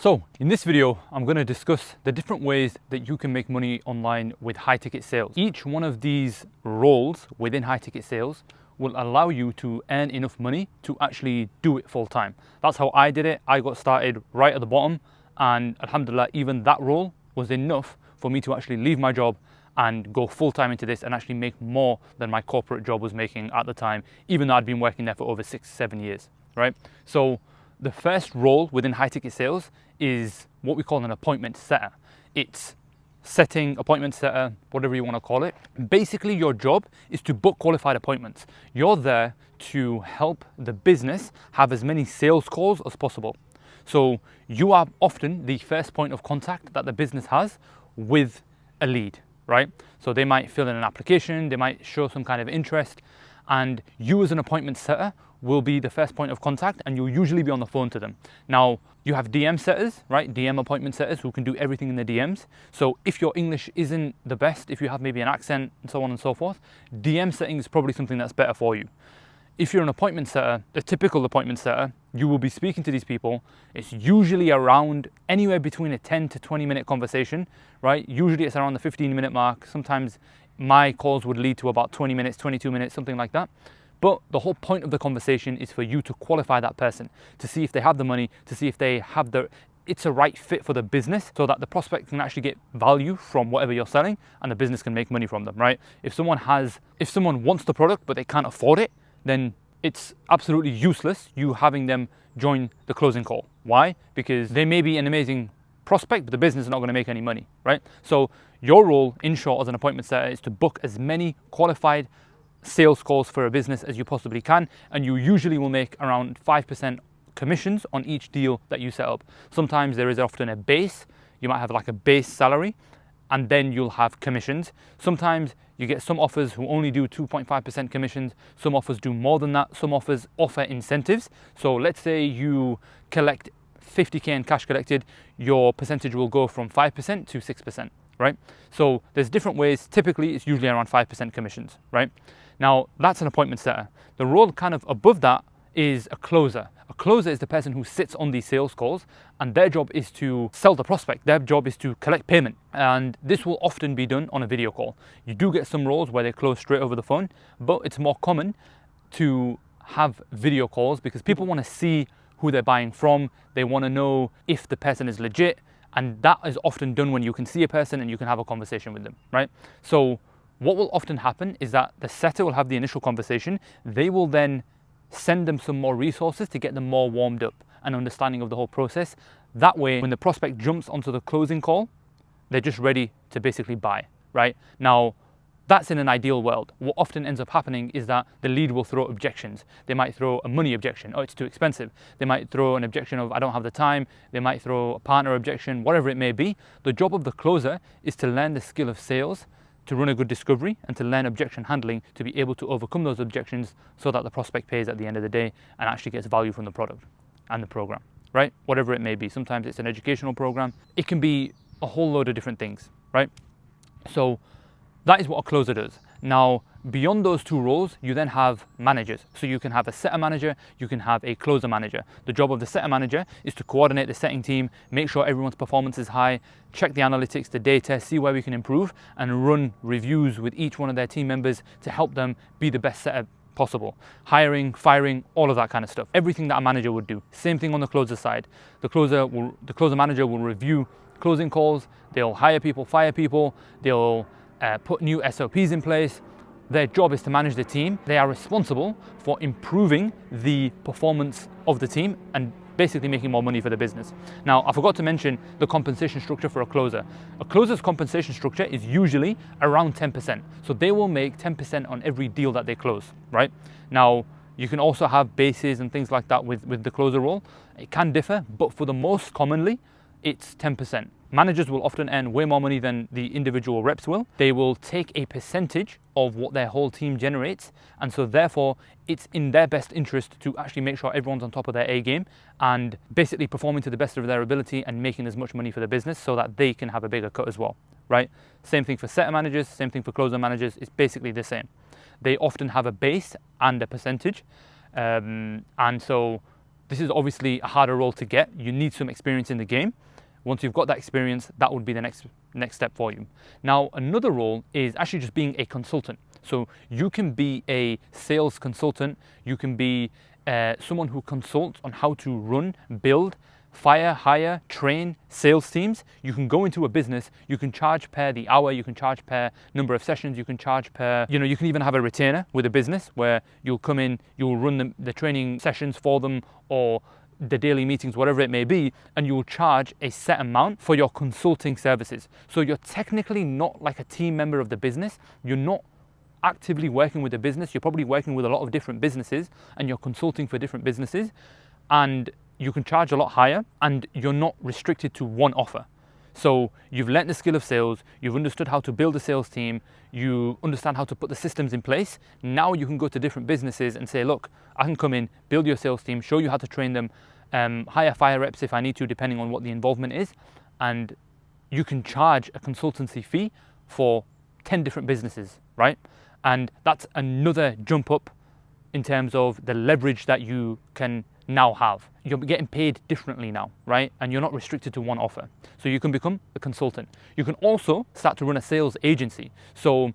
So in this video, I'm going to discuss the different ways that you can make money online with high ticket sales. Each one of these roles within high ticket sales will allow you to earn enough money to actually do it full time. That's how I did it. I got started right at the bottom, and alhamdulillah, even that role was enough for me to actually leave my job and go full time into this and actually make more than my corporate job was making at the time, even though I'd been working there for over 6-7 years, right? So the first role within high ticket sales is what we call an appointment setter. It's setting, appointment setter, whatever you want to call it. Basically, your job is to book qualified appointments. You're there to help the business have as many sales calls as possible. So you are often the first point of contact that the business has with a lead, right? So they might fill in an application, they might show some kind of interest, and you as an appointment setter will be the first point of contact, and you'll usually be on the phone to them. Now, you have DM setters, right? DM appointment setters who can do everything in the DMs. So if your English isn't the best, if you have maybe an accent and so on and so forth, DM setting is probably something that's better for you. If you're an appointment setter, a typical appointment setter, you will be speaking to these people. It's usually around anywhere between a 10 to 20 minute conversation, right? Usually it's around the 15-minute mark. Sometimes my calls would lead to about 20 minutes, 22 minutes, something like that. But the whole point of the conversation is for you to qualify that person, to see if they have the money, to see if they have it's a right fit for the business, so that the prospect can actually get value from whatever you're selling and the business can make money from them, right? If someone wants the product but they can't afford it, then it's absolutely useless you having them join the closing call. Why? Because they may be an amazing prospect, but the business is not going to make any money, right? So your role, in short, as an appointment setter is to book as many qualified sales calls for a business as you possibly can, and you usually will make around 5% commissions on each deal that you set up. Sometimes there is often a base. You might have like a base salary, and then you'll have commissions. Sometimes you get some offers who only do 2.5% commissions. Some offers do more than that. Some offers offer incentives. So let's say you collect 50K in cash collected, your percentage will go from 5% to 6%, right? So there's different ways. Typically, it's usually around 5% commissions, right? Now, that's an appointment setter. The role kind of above that is a closer. A closer is the person who sits on these sales calls, and their job is to sell the prospect. Their job is to collect payment. And this will often be done on a video call. You do get some roles where they close straight over the phone, but it's more common to have video calls because people want to see who they're buying from. They want to know if the person is legit. And that is often done when you can see a person and you can have a conversation with them, right? So what will often happen is that the setter will have the initial conversation. They will then send them some more resources to get them more warmed up and understanding of the whole process. That way, when the prospect jumps onto the closing call, they're just ready to basically buy, right? Now, that's in an ideal world. What often ends up happening is that the lead will throw objections. They might throw a money objection. Oh, it's too expensive. They might throw an objection of, I don't have the time. They might throw a partner objection, whatever it may be. The job of the closer is to learn the skill of sales, to run a good discovery, and to learn objection handling, to be able to overcome those objections so that the prospect pays at the end of the day and actually gets value from the product and the program, right? Whatever it may be. Sometimes it's an educational program. It can be a whole load of different things, right? So that is what a closer does. Now, beyond those two roles, you then have managers. So you can have a setter manager, you can have a closer manager. The job of the setter manager is to coordinate the setting team, make sure everyone's performance is high, check the analytics, the data, see where we can improve, and run reviews with each one of their team members to help them be the best setter possible. Hiring, firing, all of that kind of stuff. Everything that a manager would do. Same thing on the closer side. The closer manager will review closing calls, they'll hire people, fire people, they'll put new SOPs in place. Their job is to manage the team. They are responsible for improving the performance of the team and basically making more money for the business. Now, I forgot to mention the compensation structure for a closer. A closer's compensation structure is usually around 10%. So they will make 10% on every deal that they close, right? Now, you can also have bases and things like that with the closer role. It can differ, but for the most commonly, it's 10%. Managers will often earn way more money than the individual reps will. They will take a percentage of what their whole team generates, and so therefore it's in their best interest to actually make sure everyone's on top of their A game and basically performing to the best of their ability and making as much money for the business so that they can have a bigger cut as well, right? Same thing for setter managers, same thing for closer managers. It's basically the same. They often have a base and a percentage, and so This is obviously a harder role to get. You need some experience in the game. Once you've got that experience, that would be the next step for you. Now, another role is actually just being a consultant. So you can be a sales consultant. You can be someone who consults on how to run, build, fire, hire, train sales teams. You can go into a business, you can charge per the hour, you can charge per number of sessions, you can charge per, you can even have a retainer with a business where you'll come in, you'll run the training sessions for them, or the daily meetings, whatever it may be, and you will charge a set amount for your consulting services. So you're technically not like a team member of the business. You're not actively working with the business. You're probably working with a lot of different businesses and you're consulting for different businesses, and you can charge a lot higher and you're not restricted to one offer. So you've learnt the skill of sales, you've understood how to build a sales team, you understand how to put the systems in place. Now you can go to different businesses and say, look, I can come in, build your sales team, show you how to train them, hire fire reps if I need to, depending on what the involvement is. And you can charge a consultancy fee for 10 different businesses, right? And that's another jump up in terms of the leverage that you can now have. You're getting paid differently now, right? And you're not restricted to one offer. So you can become a consultant. You can also start to run a sales agency. So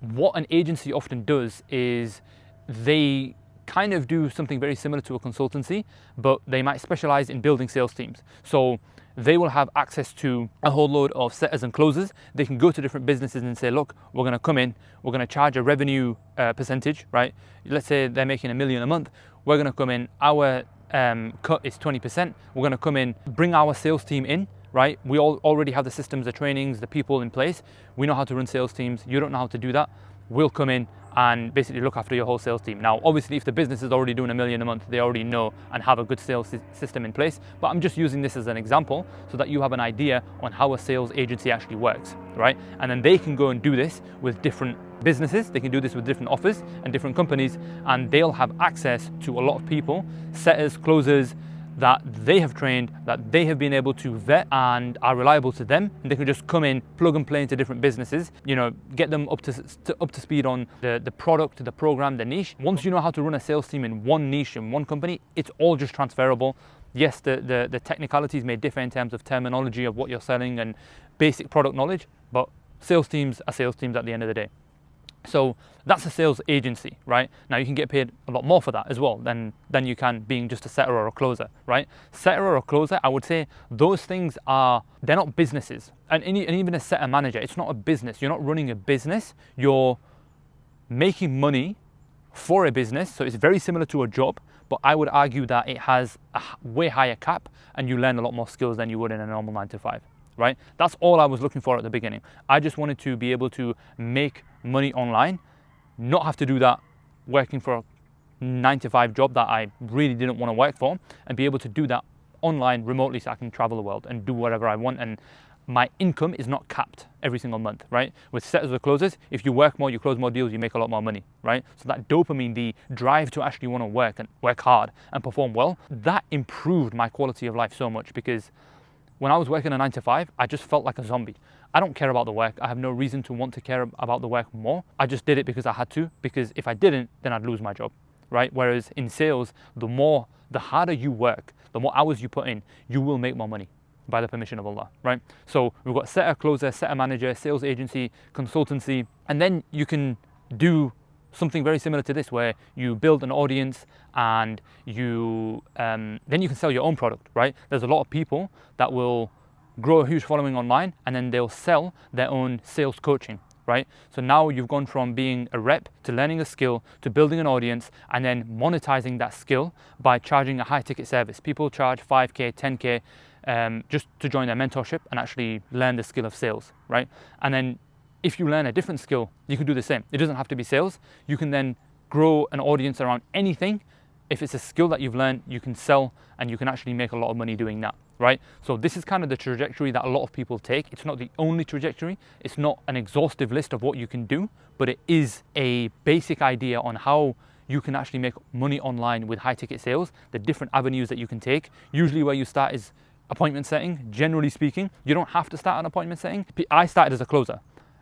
what an agency often does is they kind of do something very similar to a consultancy, but they might specialize in building sales teams. So they will have access to a whole load of setters and closers. They can go to different businesses and say, look, we're going to come in, we're going to charge a revenue percentage, right? Let's say they're making $1 million a month. We're going to come in, our cut is 20%. We're going to come in, bring our sales team in, right? We already have the systems, the trainings, the people in place. We know how to run sales teams. You don't know how to do that. We'll come in and basically look after your whole sales team. Now, obviously, if the business is already doing $1 million a month, they already know and have a good sales system in place. But I'm just using this as an example so that you have an idea on how a sales agency actually works, right? And then they can go and do this with different businesses. They can do this with different offers and different companies, and they'll have access to a lot of people, setters, closers, that they have trained, that they have been able to vet and are reliable to them, and they can just come in, plug and play into different businesses, get them up to speed on the product, the program, the niche. Once you know how to run a sales team in one niche, in one company, it's all just transferable. Yes, the technicalities may differ in terms of terminology of what you're selling and basic product knowledge, but sales teams are sales teams at the end of the day. So that's a sales agency, right? Now you can get paid a lot more for that as well than you can being just a setter or a closer, right? Setter or a closer, I would say those things they're not businesses. And even a setter manager, it's not a business. You're not running a business. You're making money for a business. So it's very similar to a job, but I would argue that it has a way higher cap and you learn a lot more skills than you would in a normal 9 to 5. Right? That's all I was looking for at the beginning. I just wanted to be able to make money online, not have to do that working for a 9 to 5 job that I really didn't want to work for, and be able to do that online remotely so I can travel the world and do whatever I want. And my income is not capped every single month, right? With setters or closers, if you work more, you close more deals, you make a lot more money, right? So that dopamine, the drive to actually want to work and work hard and perform well, that improved my quality of life so much, because when I was working a 9 to 5, I just felt like a zombie. I don't care about the work. I have no reason to want to care about the work more. I just did it because I had to, because if I didn't, then I'd lose my job, right? Whereas in sales, the harder you work, the more hours you put in, you will make more money by the permission of Allah, right? So we've got setter, closer, setter manager, sales agency, consultancy, and then you can do something very similar to this, where you build an audience and then you can sell your own product, right? There's a lot of people that will grow a huge following online and then they'll sell their own sales coaching, right? So now you've gone from being a rep to learning a skill to building an audience and then monetizing that skill by charging a high ticket service. People charge 5K, 10K just to join their mentorship and actually learn the skill of sales, right? And then if you learn a different skill, you can do the same. It doesn't have to be sales. You can then grow an audience around anything. If it's a skill that you've learned, you can sell and you can actually make a lot of money doing that, right? So this is kind of the trajectory that a lot of people take. It's not the only trajectory. It's not an exhaustive list of what you can do, but it is a basic idea on how you can actually make money online with high ticket sales, the different avenues that you can take. Usually where you start is appointment setting. Generally speaking, you don't have to start an appointment setting. I started as a closer.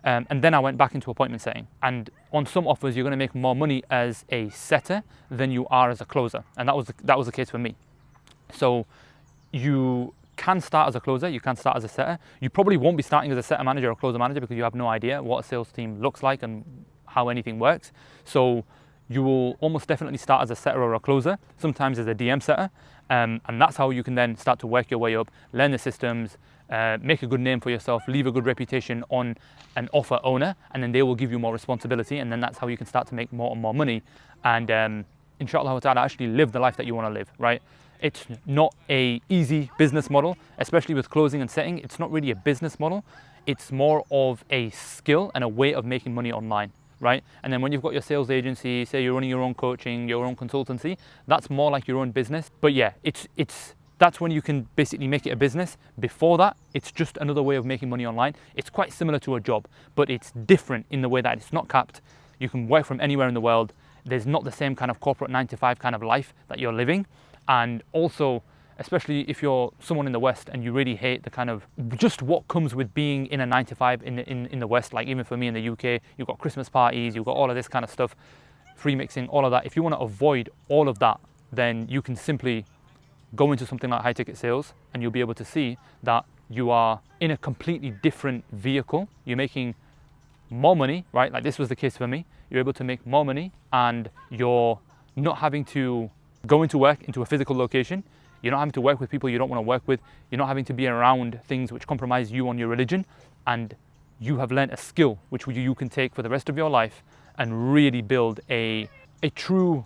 And then I went back into appointment setting. And on some offers, you're going to make more money as a setter than you are as a closer. And that was the case for me, So you can start as a closer, you can start as a setter. You probably won't be starting as a setter manager or closer manager because you have no idea what a sales team looks like and how anything works. So you will almost definitely start as a setter or a closer, sometimes as a DM setter. And that's how you can then start to work your way up, learn the systems, make a good name for yourself, leave a good reputation on an offer owner, and then they will give you more responsibility. And then that's how you can start to make more and more money. And inshallah ta'ala, actually live the life that you want to live, right? It's not a easy business model, especially with closing and setting. It's not really a business model. It's more of a skill and a way of making money online, right? And then when you've got your sales agency, say you're running your own coaching, your own consultancy, that's more like your own business. But yeah, that's when you can basically make it a business. Before that, it's just another way of making money online. It's quite similar to a job, but it's different in the way that it's not capped. You can work from anywhere in the world. There's not the same kind of corporate 9-to-5 kind of life that you're living. And also, especially if you're someone in the West and you really hate the kind of just what comes with being in a 9-to-5 in the West, like even for me in the UK, you've got Christmas parties, you've got all of this kind of stuff, free mixing, all of that. If you want to avoid all of that, then you can simply go into something like high ticket sales and you'll be able to see that you are in a completely different vehicle. You're making more money, right? Like this was the case for me. You're able to make more money and you're not having to go into work into a physical location. You're not having to work with people you don't want to work with. You're not having to be around things which compromise you on your religion. And you have learned a skill which you can take for the rest of your life and really build a true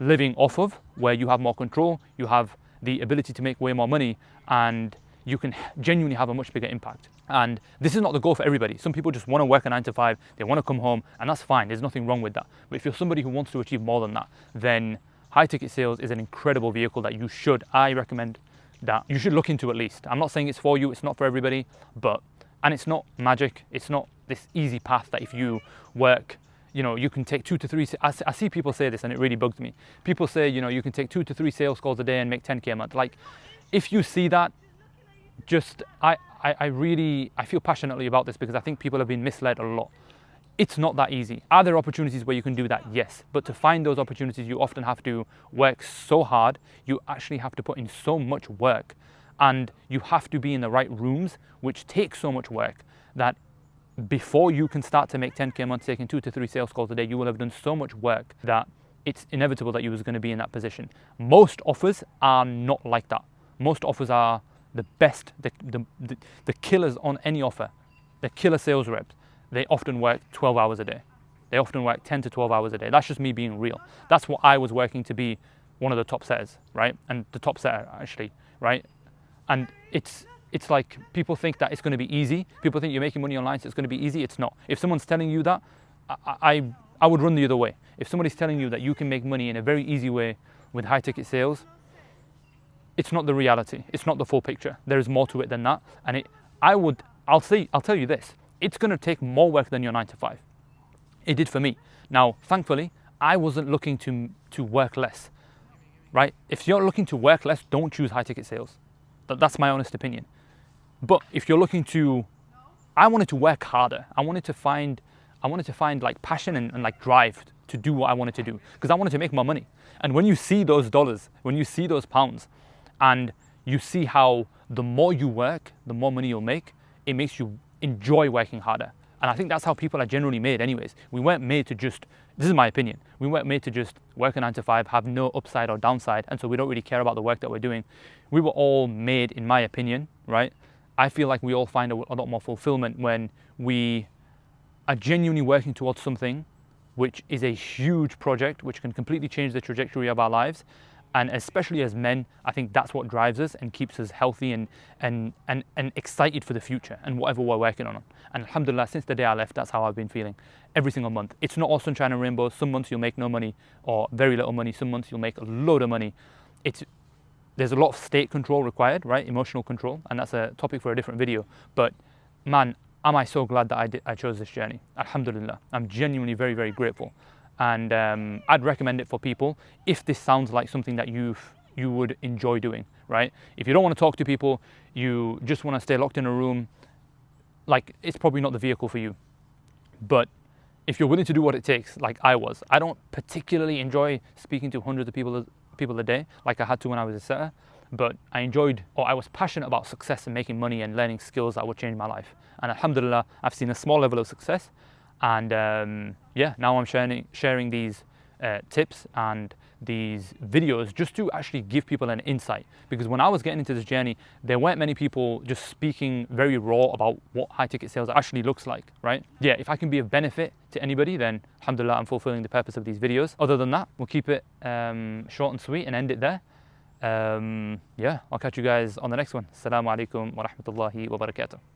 living off of, where you have more control, you have the ability to make way more money, and you can genuinely have a much bigger impact. And this is not the goal for everybody. Some people just want to work a 9-to-5, they want to come home, and that's fine. There's nothing wrong with that. But if you're somebody who wants to achieve more than that, then high ticket sales is an incredible vehicle that I recommend that you should look into at least. I'm not saying it's for you, it's not for everybody, and it's not magic. It's not this easy path that if you work, you can take 2 to 3, I see people say this and it really bugs me. People say, you can take 2 to 3 sales calls a day and make 10K a month. Like, if you see that, I feel passionately about this because I think people have been misled a lot. It's not that easy. Are there opportunities where you can do that? Yes. But to find those opportunities, you often have to work so hard. You actually have to put in so much work, and you have to be in the right rooms, which takes so much work that before you can start to make 10K a month, taking 2 to 3 sales calls a day, you will have done so much work that it's inevitable that you was going to be in that position. Most offers are not like that. Most offers are the best, the killers on any offer, the killer sales reps. They often work 12 hours a day. They often work 10 to 12 hours a day. That's just me being real. That's what I was working to be, one of the top setters, right? And the top setter actually, right? And it's like people think that it's going to be easy. People think you're making money online, so it's going to be easy. It's not. If someone's telling you that, I would run the other way. If somebody's telling you that you can make money in a very easy way with high ticket sales, it's not the reality. It's not the full picture. There is more to it than that. And I'll tell you this. It's going to take more work than your 9-to-5. It did for me. Now, thankfully, I wasn't looking to work less, right? If you're looking to work less, don't choose high ticket sales. That's my honest opinion. But if you're looking to, I wanted to work harder. I wanted to find like passion and like drive to do what I wanted to do, because I wanted to make more money. And when you see those dollars, when you see those pounds, and you see how the more you work, the more money you'll make, it makes you enjoy working harder. And I think that's how people are generally made anyways. We weren't made to just, this is my opinion, we weren't made to just work a 9-to-5, have no upside or downside, and so we don't really care about the work that we're doing. We were all made, in my opinion, right? I feel like we all find a lot more fulfillment when we are genuinely working towards something which is a huge project, which can completely change the trajectory of our lives. And especially as men, I think that's what drives us and keeps us healthy and excited for the future and whatever we're working on. And alhamdulillah, since the day I left, that's how I've been feeling every single month. It's not all sunshine and rainbows. Some months you'll make no money or very little money. Some months you'll make a load of money. There's a lot of state control required, right? Emotional control. And that's a topic for a different video. But man, am I so glad that I chose this journey. Alhamdulillah. I'm genuinely very, very grateful. And I'd recommend it for people if this sounds like something that you would enjoy doing, right? If you don't want to talk to people, you just want to stay locked in a room, like it's probably not the vehicle for you. But if you're willing to do what it takes, like I was, I don't particularly enjoy speaking to hundreds of people a day, like I had to when I was a setter. but I enjoyed, or I was passionate about success and making money and learning skills that would change my life. And alhamdulillah, I've seen a small level of success. And yeah, now I'm sharing these tips and these videos just to actually give people an insight. Because when I was getting into this journey, there weren't many people just speaking very raw about what high ticket sales actually looks like, right? Yeah, if I can be of benefit to anybody, then alhamdulillah, I'm fulfilling the purpose of these videos. Other than that, we'll keep it short and sweet and end it there. Yeah, I'll catch you guys on the next one. Assalamu alaikum wa rahmatullahi wa barakatuh.